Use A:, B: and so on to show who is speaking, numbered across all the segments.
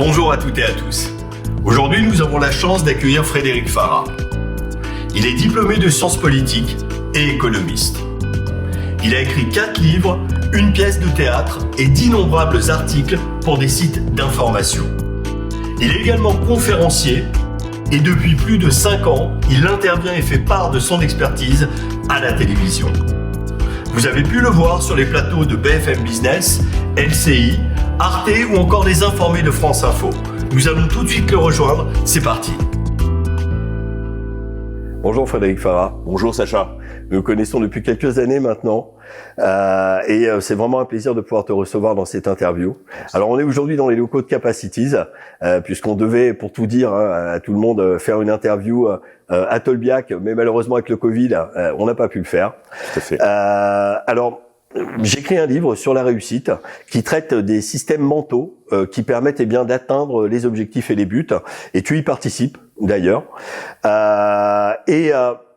A: Bonjour à toutes et à tous. Aujourd'hui, nous avons la chance d'accueillir Frédéric Farah. Il est diplômé de sciences politiques et économiste. Il a écrit 4 livres, une pièce de théâtre et d'innombrables articles pour des sites d'information. Il est également conférencier et depuis plus de 5 ans, il intervient et fait part de son expertise à la télévision. Vous avez pu le voir sur les plateaux de BFM Business, LCI, Arte ou encore Les Informés de France Info. Nous allons tout de suite le rejoindre, c'est parti. Bonjour Frédéric Farah.
B: Bonjour Sacha.
A: Nous nous connaissons depuis quelques années maintenant et c'est vraiment un plaisir de pouvoir te recevoir dans cette interview. Alors on est aujourd'hui dans les locaux de Capacities puisqu'on devait, pour tout dire à tout le monde, faire une interview à Tolbiac, mais malheureusement avec le Covid, on n'a pas pu le faire.
B: Tout à fait.
A: Alors j'écris un livre sur la réussite qui traite des systèmes mentaux qui permettent d'atteindre les objectifs et les buts. Et tu y participes d'ailleurs.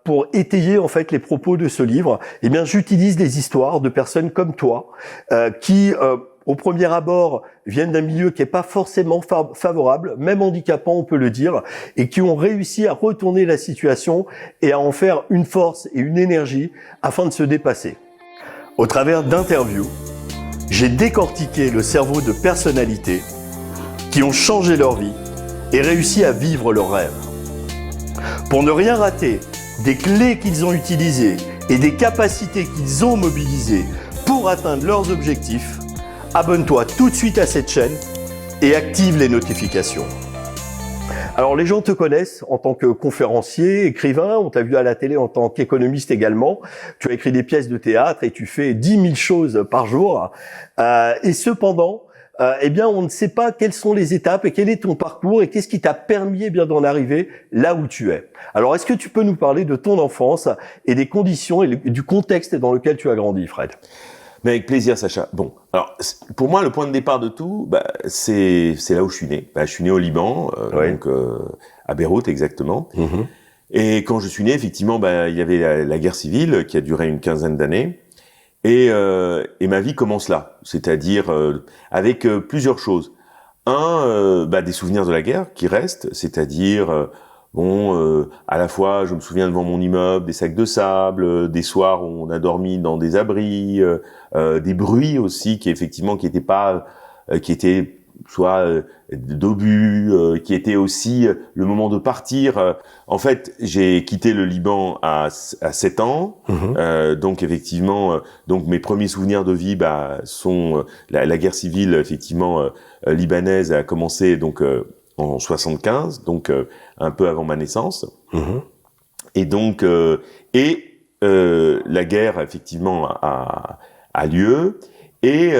A: Pour étayer en fait les propos de ce livre, j'utilise des histoires de personnes comme toi qui au premier abord viennent d'un milieu qui est pas forcément favorable, même handicapant on peut le dire, et qui ont réussi à retourner la situation et à en faire une force et une énergie afin de se dépasser. Au travers d'interviews, j'ai décortiqué le cerveau de personnalités qui ont changé leur vie et réussi à vivre leurs rêves. Pour ne rien rater des clés qu'ils ont utilisées et des capacités qu'ils ont mobilisées pour atteindre leurs objectifs, abonne-toi tout de suite à cette chaîne et active les notifications. Alors les gens te connaissent en tant que conférencier, écrivain, on t'a vu à la télé en tant qu'économiste également, tu as écrit des pièces de théâtre et tu fais 10 000 choses par jour. Et cependant, on ne sait pas quelles sont les étapes et quel est ton parcours et qu'est-ce qui t'a permis d'en arriver là où tu es. Alors est-ce que tu peux nous parler de ton enfance et des conditions et du contexte dans lequel tu as grandi, Fred ?
B: Mais avec plaisir, Sacha. Bon, alors pour moi, le point de départ de tout, c'est là où je suis né. Je suis né au Liban, donc à Beyrouth exactement. Mm-hmm. Et quand je suis né, effectivement, il y avait la guerre civile qui a duré une quinzaine d'années, et ma vie commence là, c'est-à-dire avec plusieurs choses. Des souvenirs de la guerre qui restent, c'est-à-dire à la fois, je me souviens devant mon immeuble, des sacs de sable, des soirs où on a dormi dans des abris, des bruits aussi qui étaient soit d'obus, qui étaient aussi le moment de partir. En fait, j'ai quitté le Liban à 7 ans, donc effectivement, donc mes premiers souvenirs de vie sont la guerre civile effectivement libanaise a commencé donc en 75, donc un peu avant ma naissance. Et donc la guerre effectivement a lieu et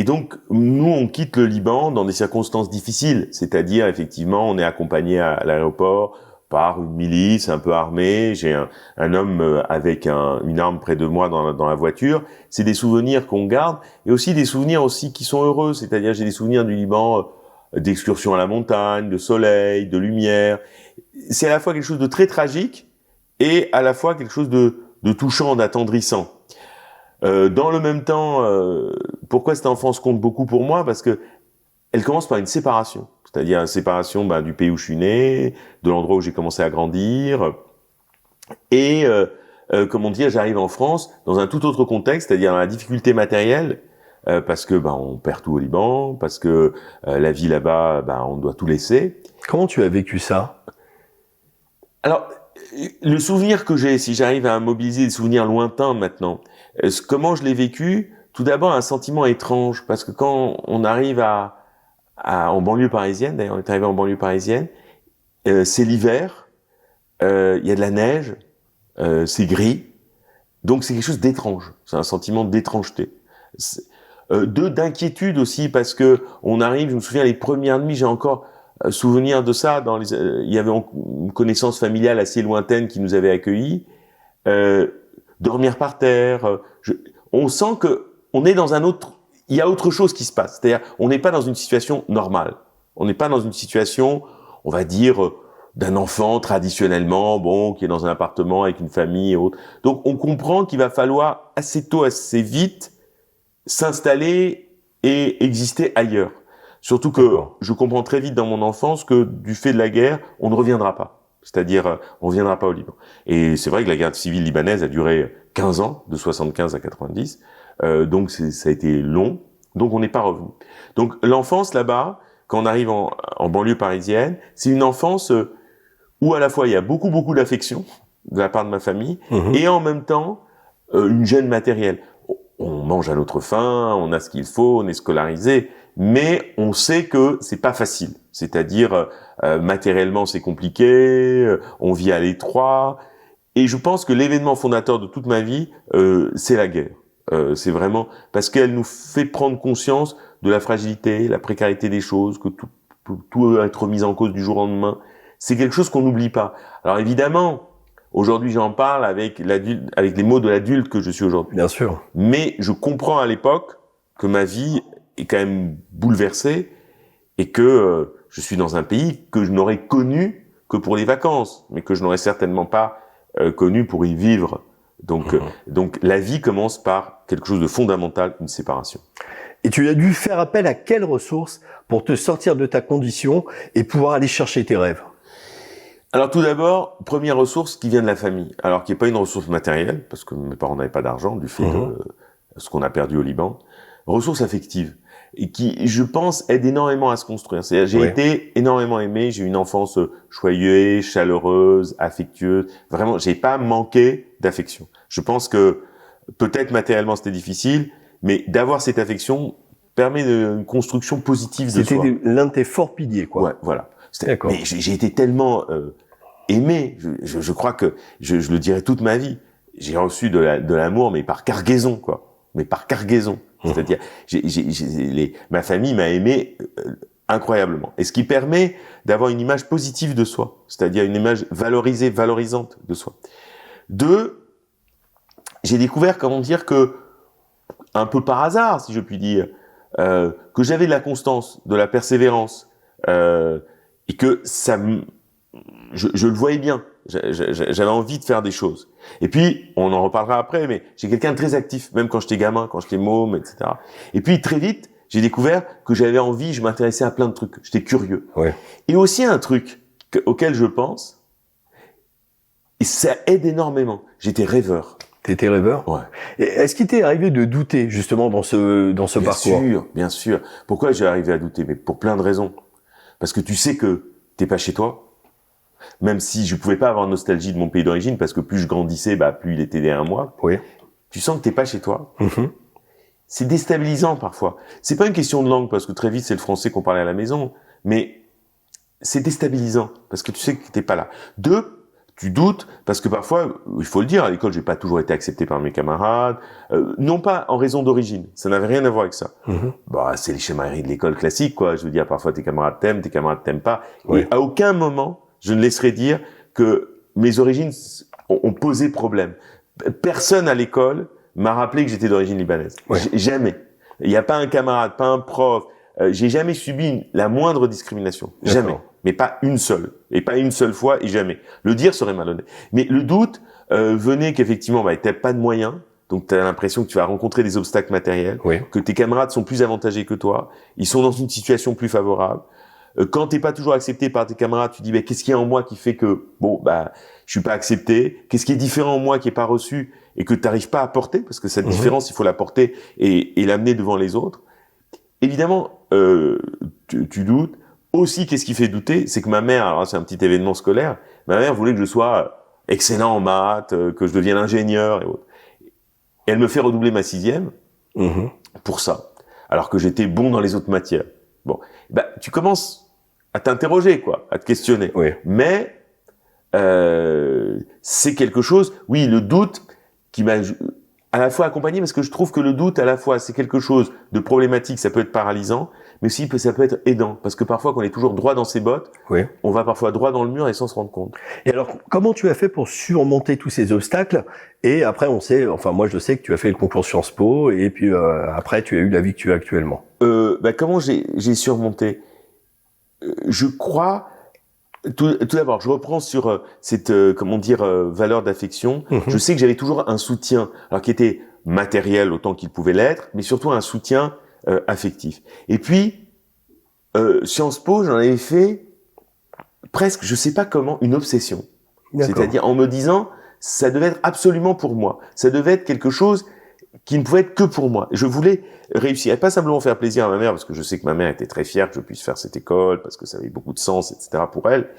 B: donc nous on quitte le Liban dans des circonstances difficiles, c'est-à-dire effectivement on est accompagné à l'aéroport par une milice un peu armée, j'ai un homme avec une arme près de moi dans la voiture. C'est des souvenirs qu'on garde et aussi des souvenirs aussi qui sont heureux, c'est-à-dire j'ai des souvenirs du Liban d'excursions à la montagne, de soleil, de lumière. C'est à la fois quelque chose de très tragique et à la fois quelque chose de touchant, d'attendrissant. Dans le même temps, pourquoi cette enfance compte beaucoup pour moi ? Parce que elle commence par une séparation, c'est-à-dire une séparation du pays où je suis né, de l'endroit où j'ai commencé à grandir, et j'arrive en France dans un tout autre contexte, c'est-à-dire dans la difficulté matérielle, parce que on perd tout au Liban, parce que la vie là-bas, on doit tout laisser.
A: Comment tu as vécu ça ?
B: Alors, le souvenir que j'ai, si j'arrive à mobiliser des souvenirs lointains maintenant, comment je l'ai vécu ? Tout d'abord, un sentiment étrange, parce que quand on arrive en banlieue parisienne, d'ailleurs on est arrivé en banlieue parisienne, c'est l'hiver, il y a de la neige, c'est gris, donc c'est quelque chose d'étrange, c'est un sentiment d'étrangeté. D'inquiétude aussi, parce que on arrive, je me souviens les premières nuits, j'ai encore souvenir de ça, il y avait une connaissance familiale assez lointaine qui nous avait accueillis, dormir par terre, on sent que on est dans il y a autre chose qui se passe, c'est-à-dire on n'est pas dans une situation normale, on n'est pas dans une situation, on va dire, d'un enfant traditionnellement, qui est dans un appartement avec une famille et autres. Donc on comprend qu'il va falloir assez tôt, assez vite, s'installer et exister ailleurs. Surtout que je comprends très vite dans mon enfance que du fait de la guerre, on ne reviendra pas. C'est-à-dire, on ne reviendra pas au Liban. Et c'est vrai que la guerre civile libanaise a duré 15 ans, de 75 à 90. Donc ça a été long. Donc on n'est pas revenu. Donc l'enfance là-bas, quand on arrive en banlieue parisienne, c'est une enfance où à la fois il y a beaucoup d'affection de la part de ma famille et en même temps une gêne matérielle. On mange à notre faim, on a ce qu'il faut, on est scolarisé, mais on sait que c'est pas facile. C'est-à-dire matériellement c'est compliqué, on vit à l'étroit. Et je pense que l'événement fondateur de toute ma vie, c'est la guerre. C'est vraiment parce qu'elle nous fait prendre conscience de la fragilité, la précarité des choses, que tout peut être mis en cause du jour au lendemain. C'est quelque chose qu'on n'oublie pas. Alors évidemment, aujourd'hui j'en parle avec les mots de l'adulte que je suis aujourd'hui.
A: Bien sûr.
B: Mais je comprends à l'époque que ma vie est quand même bouleversée et que je suis dans un pays que je n'aurais connu que pour les vacances, mais que je n'aurais certainement pas connu pour y vivre. Donc la vie commence par quelque chose de fondamental, une séparation.
A: Et tu as dû faire appel à quelles ressources pour te sortir de ta condition et pouvoir aller chercher tes rêves?
B: Alors tout d'abord, première ressource qui vient de la famille, alors qui n'est pas une ressource matérielle, parce que mes parents n'avaient pas d'argent du fait de ce qu'on a perdu au Liban, ressource affective, et qui, je pense, aide énormément à se construire. C'est-à-dire, j'ai été énormément aimé, j'ai eu une enfance joyeuse, chaleureuse, affectueuse, vraiment, j'ai pas manqué d'affection. Je pense que peut-être matériellement c'était difficile, mais d'avoir cette affection permet une construction positive de soi.
A: C'était l'un de tes forts piliers, quoi.
B: Ouais, voilà. Mais j'ai été tellement aimé, je crois que je le dirai toute ma vie. J'ai reçu de l'amour, mais par cargaison, quoi. Mais par cargaison. C'est-à-dire, ma famille m'a aimé incroyablement. Et ce qui permet d'avoir une image positive de soi, c'est-à-dire une image valorisée, valorisante de soi. 2, j'ai découvert, comment dire, que un peu par hasard, si je puis dire, que j'avais de la constance, de la persévérance. Et que je le voyais bien. J'avais envie de faire des choses. Et puis, on en reparlera après, mais j'ai quelqu'un de très actif, même quand j'étais gamin, quand j'étais môme, etc. Et puis, très vite, j'ai découvert que j'avais envie, je m'intéressais à plein de trucs. J'étais curieux.
A: Ouais.
B: Et aussi un truc auquel je pense, et ça aide énormément. J'étais rêveur.
A: T'étais rêveur?
B: Ouais.
A: Et est-ce qu'il t'est arrivé de douter, justement, dans ce parcours?
B: Bien sûr. Pourquoi j'ai arrivé à douter? Mais pour plein de raisons. Parce que tu sais que t'es pas chez toi. Même si je pouvais pas avoir nostalgie de mon pays d'origine, parce que plus je grandissais, plus il était derrière moi.
A: Oui.
B: Tu sens que t'es pas chez toi. C'est déstabilisant parfois. C'est pas une question de langue, parce que très vite c'est le français qu'on parlait à la maison, mais c'est déstabilisant, parce que tu sais que t'es pas là. 2, tu doutes, parce que parfois, il faut le dire, à l'école, j'ai pas toujours été accepté par mes camarades, non pas en raison d'origine, ça n'avait rien à voir avec ça. C'est les chamailleries de l'école classique, quoi. Je veux dire, parfois tes camarades t'aiment pas. Oui. Et à aucun moment, je ne laisserai dire que mes origines ont posé problème. Personne à l'école m'a rappelé que j'étais d'origine libanaise. Jamais. Il n'y a pas un camarade, pas un prof. J'ai jamais subi la moindre discrimination. Jamais. Mais pas une seule. Et pas une seule fois et jamais. Le dire serait malhonnête. Mais le doute venait qu'effectivement, t'as pas de moyens. Donc t'as l'impression que tu vas rencontrer des obstacles matériels. Que tes camarades sont plus avantagés que toi. Ils sont dans une situation plus favorable. Quand t'es pas toujours accepté par tes camarades, tu dis qu'est-ce qu'il y a en moi qui fait que je suis pas accepté? Qu'est-ce qui est différent en moi qui est pas reçu et que t'arrives pas à porter? Parce que cette différence, il faut la porter et l'amener devant les autres. Évidemment, tu doutes. Aussi, qu'est-ce qui fait douter? C'est que ma mère, alors c'est un petit événement scolaire, ma mère voulait que je sois excellent en maths, que je devienne ingénieur et autres. Et elle me fait redoubler ma 6e pour ça, alors que j'étais bon dans les autres matières. Bon, tu commences à t'interroger, quoi, à te questionner. Mais c'est quelque chose, oui, le doute qui m'a à la fois accompagné, parce que je trouve que le doute, à la fois, c'est quelque chose de problématique, ça peut être paralysant, mais aussi ça peut être aidant, parce que parfois, quand on est toujours droit dans ses bottes, on va parfois droit dans le mur et sans se rendre compte.
A: Et alors, comment tu as fait pour surmonter tous ces obstacles? Et après, on sait, enfin moi je sais que tu as fait le concours Sciences Po, et puis après tu as eu la vie que tu as actuellement.
B: Comment j'ai surmonté? Je crois... Tout d'abord, je reprends sur cette valeur d'affection. Je sais que j'avais toujours un soutien, alors qui était matériel autant qu'il pouvait l'être, mais surtout un soutien affectif. Et puis, Sciences Po, j'en avais fait presque, je sais pas comment, une obsession.
A: D'accord.
B: C'est-à-dire en me disant, ça devait être absolument pour moi. Ça devait être quelque chose qui ne pouvait être que pour moi. Je voulais réussir, et pas simplement faire plaisir à ma mère, parce que je sais que ma mère était très fière que je puisse faire cette école, parce que ça avait beaucoup de sens, etc. pour elle.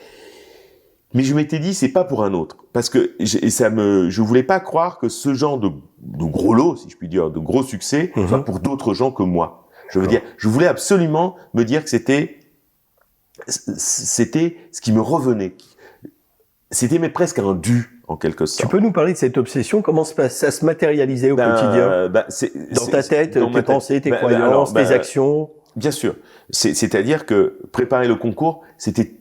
B: Mais je m'étais dit, c'est pas pour un autre, parce que je voulais pas croire que ce genre de gros lot, si je puis dire, de gros succès, soit pour d'autres gens que moi. Je veux dire, je voulais absolument me dire que c'était ce qui me revenait. C'était mais presque un dû, en quelque sorte.
A: Tu peux nous parler de cette obsession? Comment ça se matérialisait au quotidien? Dans ta tête, tes pensées, tes croyances, tes actions?
B: Bien sûr. C'est-à-dire que préparer le concours, c'était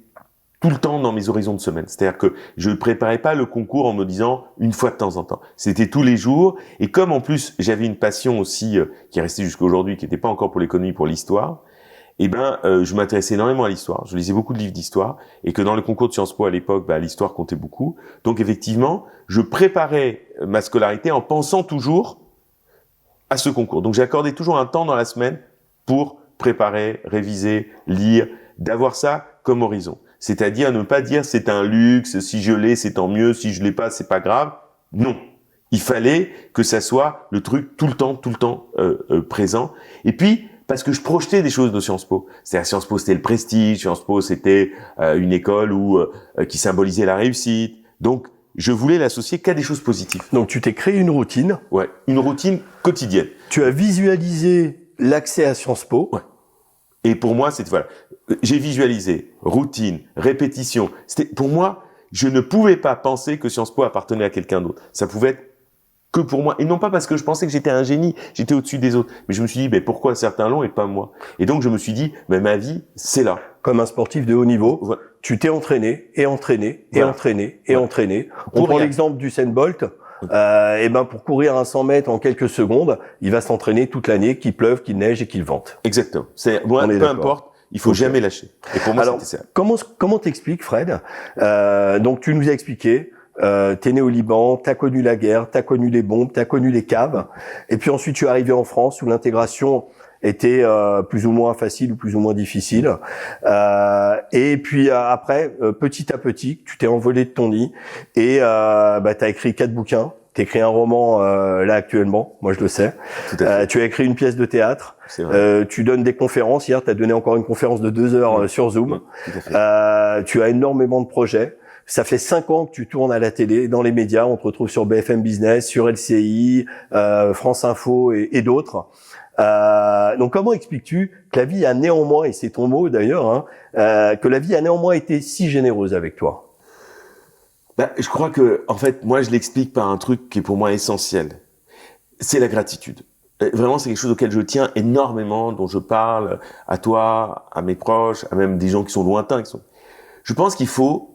B: tout le temps dans mes horizons de semaine. C'est-à-dire que je ne préparais pas le concours en me disant une fois de temps en temps. C'était tous les jours. Et comme en plus, j'avais une passion aussi qui est restée jusqu'à aujourd'hui, qui n'était pas encore pour l'économie, pour l'histoire, je m'intéressais énormément à l'histoire. Je lisais beaucoup de livres d'histoire. Et que dans le concours de Sciences Po à l'époque, l'histoire comptait beaucoup. Donc effectivement, je préparais ma scolarité en pensant toujours à ce concours. Donc j'accordais toujours un temps dans la semaine pour préparer, réviser, lire, d'avoir ça comme horizon. C'est-à-dire ne pas dire c'est un luxe, si je l'ai c'est tant mieux, si je l'ai pas c'est pas grave. Non, il fallait que ça soit le truc tout le temps présent. Et puis parce que je projetais des choses de Sciences Po. C'est-à-dire Sciences Po c'était le prestige, Sciences Po c'était une école qui symbolisait la réussite. Donc je voulais l'associer qu'à des choses positives.
A: Donc tu t'es créé une routine.
B: Ouais, une routine quotidienne.
A: Tu as visualisé l'accès à Sciences Po.
B: Ouais. Et pour moi, voilà. J'ai visualisé routine, répétition. Pour moi, je ne pouvais pas penser que Sciences Po appartenait à quelqu'un d'autre. Ça pouvait être que pour moi. Et non pas parce que je pensais que j'étais un génie, j'étais au-dessus des autres. Mais je me suis dit, pourquoi certains l'ont et pas moi? Et donc, je me suis dit, ma vie, c'est là.
A: Comme un sportif de haut niveau,
B: voilà.
A: Tu t'es entraîné, et entraîné, et
B: voilà.
A: entraîné, et
B: voilà.
A: entraîné. On prend l'exemple d'Usain Bolt. Pour courir un 100 mètres en quelques secondes, il va s'entraîner toute l'année, qu'il pleuve, qu'il neige et qu'il vente.
B: Exactement. Peu importe, il faut jamais lâcher. Et pour moi, c'était ça.
A: Comment t'expliques, Fred? Donc, tu nous as expliqué, t'es né au Liban, t'as connu la guerre, t'as connu les bombes, t'as connu les caves, et puis ensuite tu es arrivé en France où l'intégration était plus ou moins facile ou plus ou moins difficile. Et puis après, petit à petit, tu t'es envolé de ton nid et t'as écrit 4 bouquins. T'as écrit un roman là actuellement, moi je le sais. Tu as écrit une pièce de théâtre. Tu donnes des conférences. Hier, tu as donné encore une conférence de 2 heures sur Zoom. Tu as énormément de projets. Ça fait 5 ans que tu tournes à la télé, dans les médias. On te retrouve sur BFM Business, sur LCI, France Info et d'autres. Donc comment expliques-tu que la vie a néanmoins, et c'est ton mot d'ailleurs, que la vie a néanmoins été si généreuse avec toi?
B: Je crois que, en fait, moi je l'explique par un truc qui est pour moi essentiel. C'est la gratitude. Vraiment, c'est quelque chose auquel je tiens énormément, dont je parle à toi, à mes proches, à même des gens qui sont lointains. Je pense qu'il faut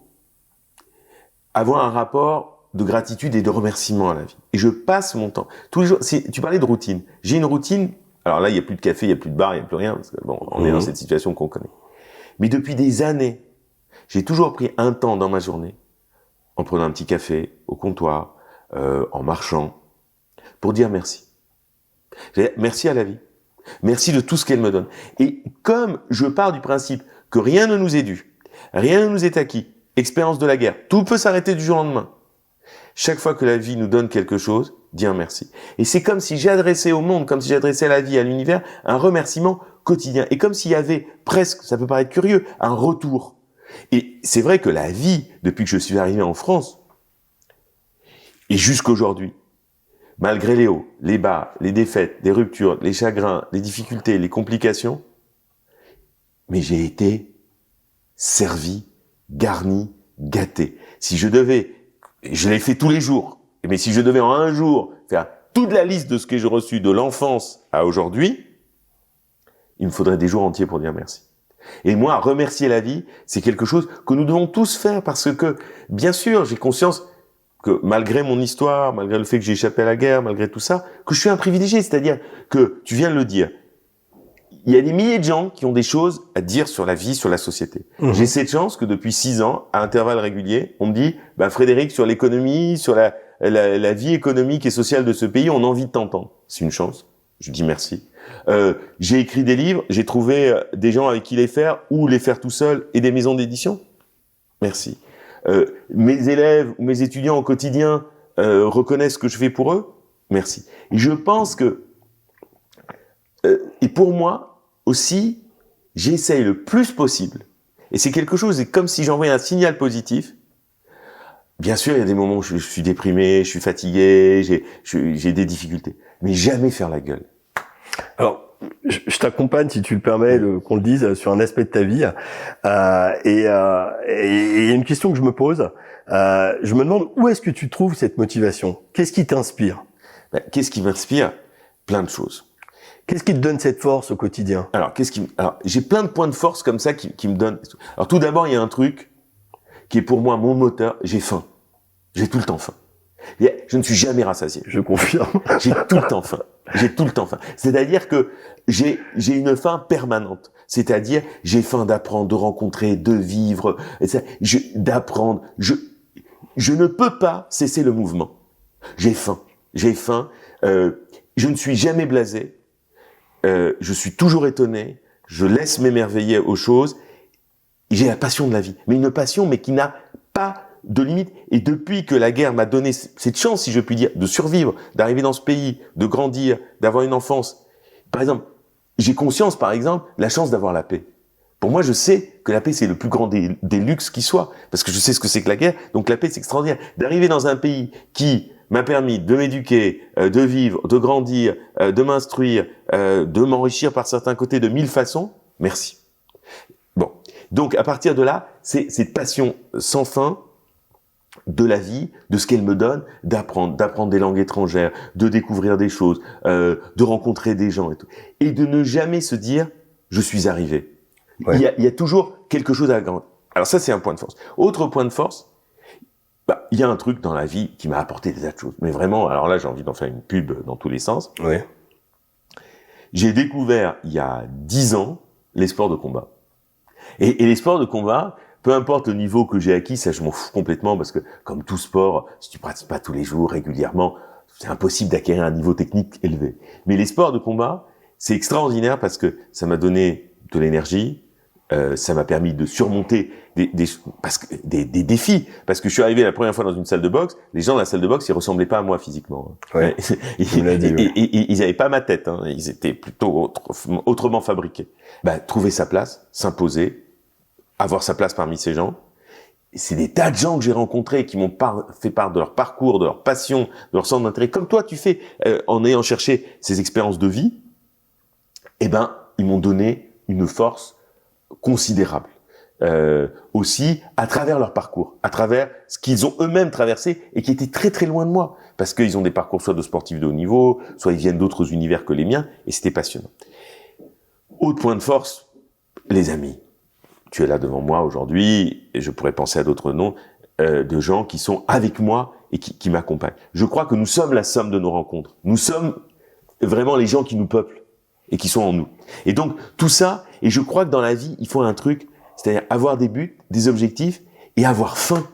B: avoir un rapport de gratitude et de remerciement à la vie. Et je passe mon temps. Tous les jours, tu parlais de routine. J'ai une routine. Alors là, il n'y a plus de café, il n'y a plus de bar, il n'y a plus rien. Parce que, on est dans cette situation qu'on connaît. Mais depuis des années, j'ai toujours pris un temps dans ma journée, en prenant un petit café au comptoir, en marchant, pour dire merci. Merci à la vie. Merci de tout ce qu'elle me donne. Et comme je pars du principe que rien ne nous est dû, rien ne nous est acquis, expérience de la guerre, tout peut s'arrêter du jour au lendemain. Chaque fois que la vie nous donne quelque chose, dire merci. Et c'est comme si j'adressais au monde, comme si j'adressais à la vie, à l'univers, un remerciement quotidien. Et comme s'il y avait presque, ça peut paraître curieux, un retour. Et c'est vrai que la vie, depuis que je suis arrivé en France, et jusqu'aujourd'hui, malgré les hauts, les bas, les défaites, les ruptures, les chagrins, les difficultés, les complications, mais j'ai été servi, garni, gâté. Si je devais, je l'ai fait tous les jours, mais si je devais en un jour faire toute la liste de ce que j'ai reçu de l'enfance à aujourd'hui, il me faudrait des jours entiers pour dire merci. Et moi, remercier la vie, c'est quelque chose que nous devons tous faire parce que, bien sûr, j'ai conscience que malgré mon histoire, malgré le fait que j'ai échappé à la guerre, malgré tout ça, que je suis un privilégié. C'est-à-dire que, tu viens de le dire, il y a des milliers de gens qui ont des choses à dire sur la vie, sur la société. J'ai cette chance que depuis 6 ans, à intervalles réguliers, on me dit, Frédéric, sur l'économie, sur la vie économique et sociale de ce pays, on a envie de t'entendre. C'est une chance. Je dis merci. J'ai écrit des livres, j'ai trouvé des gens avec qui les faire ou les faire tout seul et des maisons d'édition. Merci. Mes élèves ou mes étudiants au quotidien reconnaissent ce que je fais pour eux. Merci. Et je pense que et pour moi aussi, j'essaye le plus possible. Et c'est quelque chose, c'est comme si j'envoyais un signal positif. Bien sûr, il y a des moments où je suis déprimé, je suis fatigué, j'ai des difficultés. Mais jamais faire la gueule.
A: Alors, je t'accompagne, si tu le permets, qu'on le dise, sur un aspect de ta vie. Et il y a une question que je me pose. Je me demande où est-ce que tu trouves cette motivation? Qu'est-ce qui t'inspire?
B: Qu'est-ce qui m'inspire? Plein de choses.
A: Qu'est-ce qui te donne cette force au quotidien?
B: Alors, j'ai plein de points de force comme ça qui me donnent. Alors, tout d'abord, il y a un truc qui est pour moi mon moteur. J'ai faim. J'ai tout le temps faim. Je ne suis jamais rassasié.
A: Je confirme.
B: J'ai tout le temps faim. J'ai tout le temps faim. C'est-à-dire que j'ai une faim permanente. C'est-à-dire, j'ai faim d'apprendre, de rencontrer, de vivre, d'apprendre. Je ne peux pas cesser le mouvement. J'ai faim. J'ai faim. Je ne suis jamais blasé. Je suis toujours étonné. Je laisse m'émerveiller aux choses. J'ai la passion de la vie. Mais une passion, mais qui n'a pas de limite. Et depuis que la guerre m'a donné cette chance, si je puis dire, de survivre, d'arriver dans ce pays, de grandir, d'avoir une enfance. Par exemple, j'ai conscience, par exemple, la chance d'avoir la paix. Pour moi, je sais que la paix, c'est le plus grand des luxes qui soit. Parce que je sais ce que c'est que la guerre. Donc la paix, c'est extraordinaire. D'arriver dans un pays qui m'a permis de m'éduquer, de vivre, de grandir, de m'instruire, de m'enrichir par certains côtés de 1000 façons. Merci. Bon. Donc, à partir de là, c'est cette passion sans fin de la vie, de ce qu'elle me donne, d'apprendre des langues étrangères, de découvrir des choses, de rencontrer des gens et tout. Et de ne jamais se dire, je suis arrivé. Ouais. Il y a toujours quelque chose à gagner. Alors ça, c'est un point de force. Autre point de force, il y a un truc dans la vie qui m'a apporté des tas de choses. Mais vraiment, alors là, j'ai envie d'en faire une pub dans tous les sens.
A: Ouais.
B: J'ai découvert, il y a 10 ans, les sports de combat. Et les sports de combat, peu importe le niveau que j'ai acquis, ça je m'en fous complètement parce que comme tout sport, si tu pratiques pas tous les jours, régulièrement, c'est impossible d'acquérir un niveau technique élevé. Mais les sports de combat, c'est extraordinaire parce que ça m'a donné de l'énergie, ça m'a permis de surmonter des défis. Parce que je suis arrivé la première fois dans une salle de boxe, les gens dans la salle de boxe, ils ressemblaient pas à moi physiquement.
A: Ouais.
B: Ils avaient pas ma tête, hein. Ils étaient plutôt autrement fabriqués. Trouver sa place, s'imposer, avoir sa place parmi ces gens. C'est des tas de gens que j'ai rencontrés qui m'ont fait part de leur parcours, de leur passion, de leur centre d'intérêt, comme toi tu fais, en ayant cherché ces expériences de vie. Ils m'ont donné une force considérable. Aussi, à travers leur parcours, à travers ce qu'ils ont eux-mêmes traversé et qui était très très loin de moi. Parce qu'ils ont des parcours soit de sportifs de haut niveau, soit ils viennent d'autres univers que les miens, et c'était passionnant. Autre point de force, les amis. Tu es là devant moi aujourd'hui, et je pourrais penser à d'autres noms, de gens qui sont avec moi et qui m'accompagnent. Je crois que nous sommes la somme de nos rencontres. Nous sommes vraiment les gens qui nous peuplent et qui sont en nous. Et donc, tout ça, et je crois que dans la vie, il faut un truc, c'est-à-dire avoir des buts, des objectifs, et avoir faim.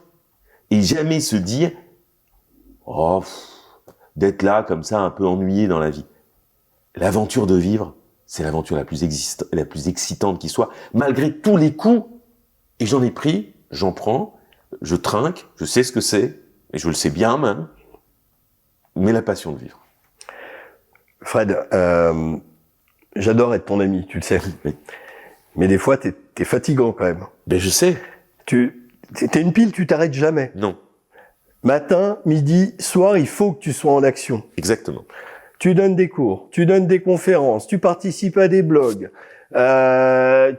B: Et jamais se dire, d'être là, comme ça, un peu ennuyé dans la vie. L'aventure de vivre, c'est l'aventure la plus excitante qui soit, malgré tous les coups. Et j'en ai pris, j'en prends, je trinque, je sais ce que c'est, et je le sais bien même, mais la passion de vivre.
A: Fred, j'adore être ton ami, tu le sais. Mais des fois, t'es fatigant quand même.
B: Ben je sais.
A: T'es une pile, tu t'arrêtes jamais.
B: Non.
A: Matin, midi, soir, il faut que tu sois en action.
B: Exactement.
A: Tu donnes des cours, tu donnes des conférences, tu participes à des blogs,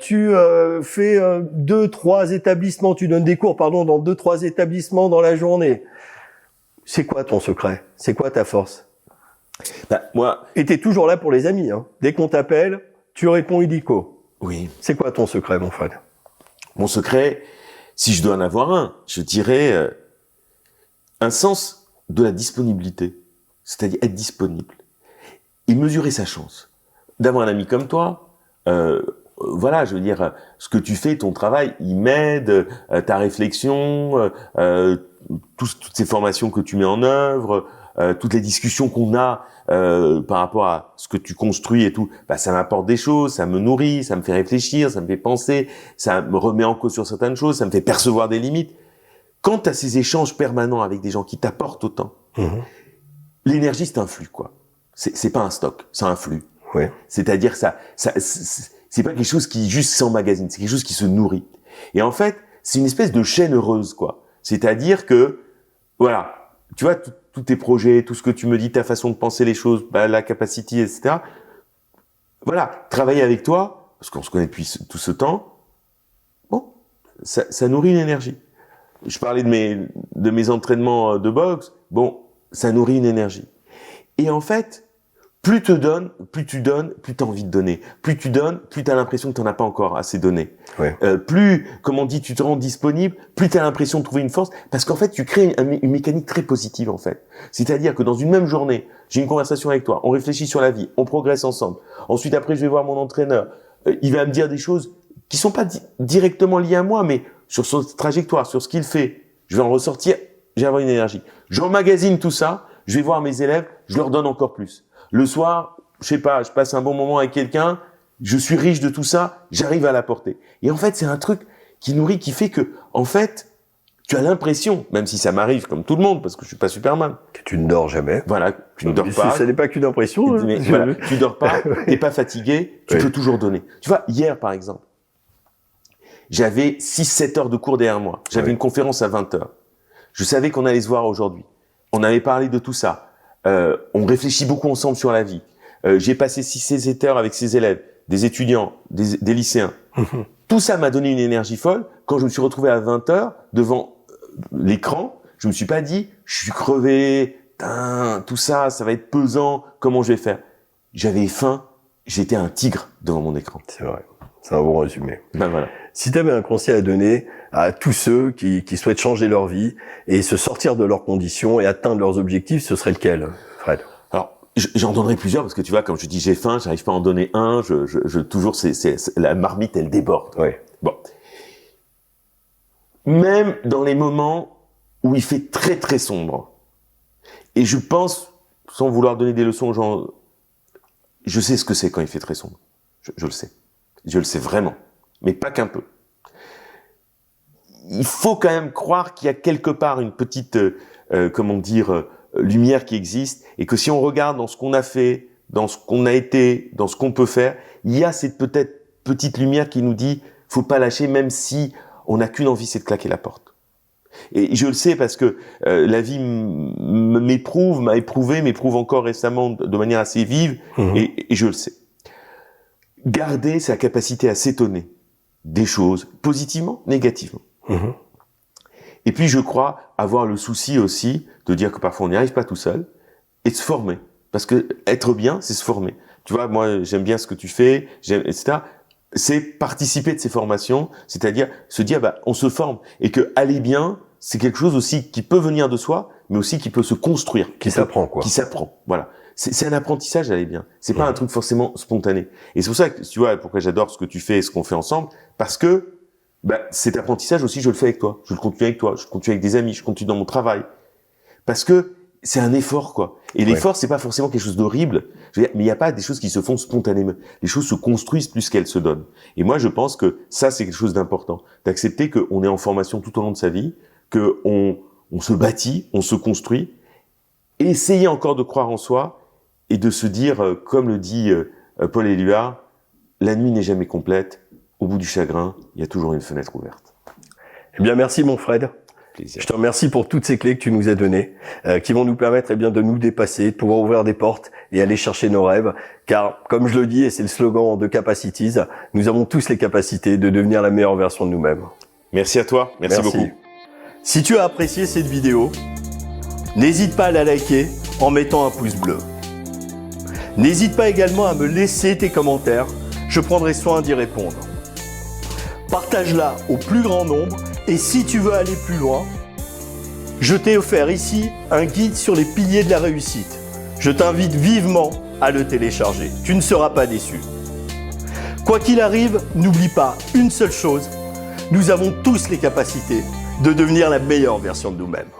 A: tu fais 2-3 établissements, tu donnes des cours, dans 2-3 établissements dans la journée. C'est quoi ton secret? C'est quoi ta force?
B: Moi.
A: Et t'es toujours là pour les amis, hein. Dès qu'on t'appelle, tu réponds illico.
B: Oui.
A: C'est quoi ton secret, mon Fred?
B: Mon secret, si je dois en avoir un, je dirais un sens de la disponibilité. C'est-à-dire être disponible. Et mesurer sa chance. D'avoir un ami comme toi, voilà, je veux dire, ce que tu fais, ton travail, il m'aide, ta réflexion, toutes ces formations que tu mets en œuvre, toutes les discussions qu'on a par rapport à ce que tu construis et tout, bah ça m'apporte des choses, ça me nourrit, ça me fait réfléchir, ça me fait penser, ça me remet en cause sur certaines choses, ça me fait percevoir des limites. Quand tu as ces échanges permanents avec des gens qui t'apportent autant, l'énergie c'est un flux quoi. C'est pas un stock, c'est un flux.
A: Ouais.
B: C'est-à-dire c'est pas quelque chose qui juste s'emmagasine, c'est quelque chose qui se nourrit. Et en fait, c'est une espèce de chaîne heureuse quoi. C'est-à-dire que voilà, tu vois tous tes projets, tout ce que tu me dis, ta façon de penser les choses, bah, la capacité, etc. Voilà, travailler avec toi, parce qu'on se connaît depuis tout ce temps, bon, ça nourrit une énergie. Je parlais de mes entraînements de boxe, bon, ça nourrit une énergie. Et en fait, plus tu donnes, plus tu as envie de donner. Plus tu donnes, plus tu as l'impression que tu n'en as pas encore assez donné.
A: Ouais.
B: Plus, comme on dit, tu te rends disponible, plus tu as l'impression de trouver une force, parce qu'en fait, tu crées une mécanique très positive, en fait. C'est-à-dire que dans une même journée, j'ai une conversation avec toi, on réfléchit sur la vie, on progresse ensemble. Ensuite, après, je vais voir mon entraîneur. Il va me dire des choses qui sont pas directement liées à moi, mais sur son trajectoire, sur ce qu'il fait. Je vais en ressortir, je vais avoir une énergie. J'emmagasine tout ça, je vais voir mes élèves, je leur donne encore plus. Le soir, je sais pas, je passe un bon moment avec quelqu'un, je suis riche de tout ça, j'arrive à l'apporter. Et en fait, c'est un truc qui nourrit, qui fait que, en fait, tu as l'impression, même si ça m'arrive comme tout le monde, parce que je suis pas Superman.
A: Que tu ne dors jamais.
B: Voilà, tu ne dors pas.
A: Ça n'est pas qu'une impression. Hein.
B: Mais voilà, tu dors pas, t'es pas fatigué, tu peux toujours donner. Tu vois, hier, par exemple, j'avais 6-7 heures de cours derrière moi. J'avais une conférence à 20 heures. Je savais qu'on allait se voir aujourd'hui. On avait parlé de tout ça. On réfléchit beaucoup ensemble sur la vie. J'ai passé 6-7 heures avec ses élèves, des étudiants, des lycéens. Tout ça m'a donné une énergie folle. Quand je me suis retrouvé à 20 heures devant l'écran, je me suis pas dit, je suis crevé, tout ça, ça va être pesant, comment je vais faire? J'avais faim, j'étais un tigre devant mon écran.
A: C'est vrai. C'est un bon résumé.
B: Ben voilà.
A: Si tu avais un conseil à donner à tous ceux qui souhaitent changer leur vie et se sortir de leurs conditions et atteindre leurs objectifs, ce serait lequel, Fred?
B: Alors, j'en donnerai plusieurs parce que tu vois, comme je dis, j'ai faim, j'arrive pas à en donner un. Toujours, la marmite, elle déborde.
A: Ouais.
B: Bon. Même dans les moments où il fait très très sombre, et je pense, sans vouloir donner des leçons aux gens, je sais ce que c'est quand il fait très sombre. Je le sais. Je le sais vraiment. Mais pas qu'un peu. Il faut quand même croire qu'il y a quelque part une petite, lumière qui existe, et que si on regarde dans ce qu'on a fait, dans ce qu'on a été, dans ce qu'on peut faire, il y a cette peut-être petite lumière qui nous dit, faut pas lâcher, même si on n'a qu'une envie, c'est de claquer la porte. Et je le sais parce que la vie m'éprouve encore récemment de manière assez vive, et je le sais. Garder sa capacité à s'étonner des choses, positivement, négativement. Et puis, je crois avoir le souci aussi de dire que parfois on n'y arrive pas tout seul et de se former. Parce que être bien, c'est se former. Tu vois, moi, j'aime bien ce que tu fais, etc. C'est participer de ces formations, c'est-à-dire se dire, bah, on se forme. Et que aller bien, c'est quelque chose aussi qui peut venir de soi, mais aussi qui peut se construire.
A: Qui s'apprend, quoi.
B: Qui s'apprend, voilà. C'est un apprentissage d'aller bien. C'est pas un truc forcément spontané. Et c'est pour ça que, tu vois, pourquoi j'adore ce que tu fais et ce qu'on fait ensemble, parce que, bah, cet apprentissage aussi, je le fais avec toi. Je le continue avec toi. Je le continue avec des amis. Je continue dans mon travail. Parce que c'est un effort, quoi. Et l'effort, c'est pas forcément quelque chose d'horrible. Je veux dire, mais il n'y a pas des choses qui se font spontanément. Les choses se construisent plus qu'elles se donnent. Et moi, je pense que ça, c'est quelque chose d'important. D'accepter qu'on est en formation tout au long de sa vie, qu'on se bâtit, on se construit. Et essayer encore de croire en soi et de se dire, comme le dit Paul Éluard, la nuit n'est jamais complète. Au bout du chagrin, il y a toujours une fenêtre ouverte.
A: Eh bien, merci, mon Fred.
B: Plaisir.
A: Je te remercie pour toutes ces clés que tu nous as données, qui vont nous permettre de nous dépasser, de pouvoir ouvrir des portes et aller chercher nos rêves. Car, comme je le dis, et c'est le slogan de Capacities, nous avons tous les capacités de devenir la meilleure version de nous-mêmes.
B: Merci à toi. Merci beaucoup.
A: Si tu as apprécié cette vidéo, n'hésite pas à la liker en mettant un pouce bleu. N'hésite pas également à me laisser tes commentaires, je prendrai soin d'y répondre. Partage-la au plus grand nombre et si tu veux aller plus loin, je t'ai offert ici un guide sur les piliers de la réussite. Je t'invite vivement à le télécharger, tu ne seras pas déçu. Quoi qu'il arrive, n'oublie pas une seule chose, nous avons tous les capacités de devenir la meilleure version de nous-mêmes.